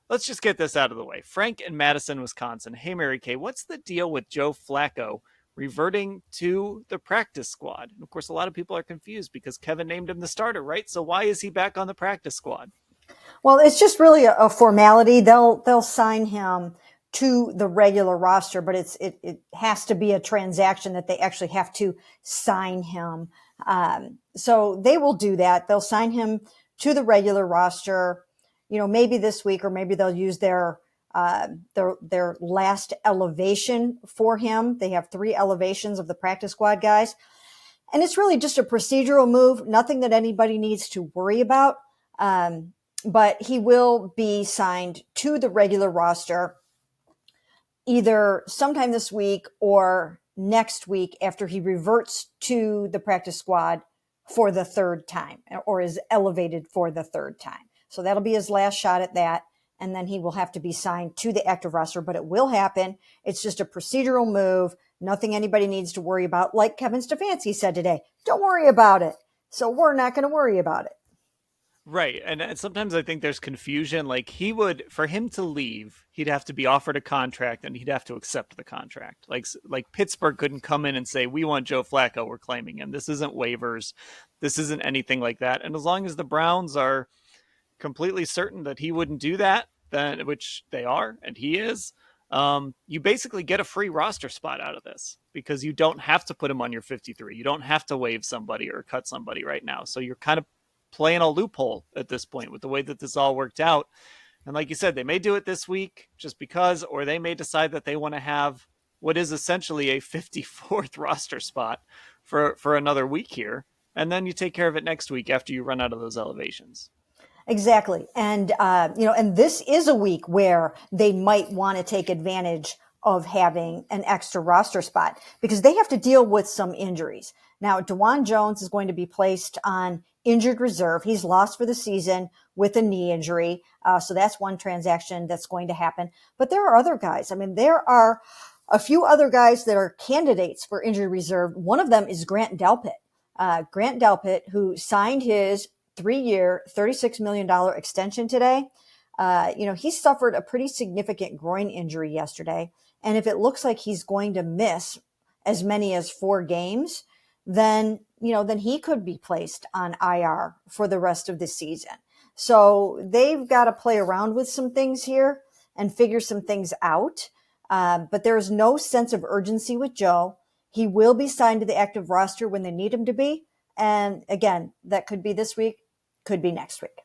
let's just get this out of the way. Frank in Madison, Wisconsin. Hey, Mary Kay, what's the deal with Joe Flacco reverting to the practice squad? And of course, a lot of people are confused because Kevin named him the starter, right? So why is he back on the practice squad? Well, it's just really a formality. They'll sign him to the regular roster, but it has to be a transaction that they actually have to sign him. So they will do that. They'll sign him to the regular roster. Maybe this week, or maybe they'll use their last elevation for him. They have 3 elevations of the practice squad guys, and it's really just a procedural move. Nothing that anybody needs to worry about. But he will be signed to the regular roster either sometime this week or next week after he reverts to the practice squad for the 3rd time, or is elevated for the 3rd time. So that'll be his last shot at that. And then he will have to be signed to the active roster, but it will happen. It's just a procedural move. Nothing anybody needs to worry about. Like Kevin Stefanski said today, don't worry about it. So we're not going to worry about it. Right. And sometimes I think there's confusion. Like for him to leave, he'd have to be offered a contract and he'd have to accept the contract. Like Pittsburgh couldn't come in and say, we want Joe Flacco, we're claiming him. This isn't waivers. This isn't anything like that. And as long as the Browns are completely certain that he wouldn't do that, then, which they are, and he is, you basically get a free roster spot out of this because you don't have to put him on your 53. You don't have to waive somebody or cut somebody right now. So you're kind of playing a loophole at this point with the way that this all worked out. And like you said, they may do it this week just because, or they may decide that they want to have what is essentially a 54th roster spot for another week here. And then you take care of it next week after you run out of those elevations. Exactly. And, and this is a week where they might want to take advantage of having an extra roster spot because they have to deal with some injuries. Now, DeJuan Jones is going to be placed on injured reserve. He's lost for the season with a knee injury. So that's one transaction that's going to happen. But there are other guys. I mean, there are a few other guys that are candidates for injured reserve. One of them is Grant Delpit. Grant Delpit, who signed his 3-year, $36 million extension today. He suffered a pretty significant groin injury yesterday. And if it looks like he's going to miss as many as 4 games, then he could be placed on IR for the rest of the season. So they've got to play around with some things here and figure some things out. But there's no sense of urgency with Joe. He will be signed to the active roster when they need him to be. And again, that could be this week, could be next week.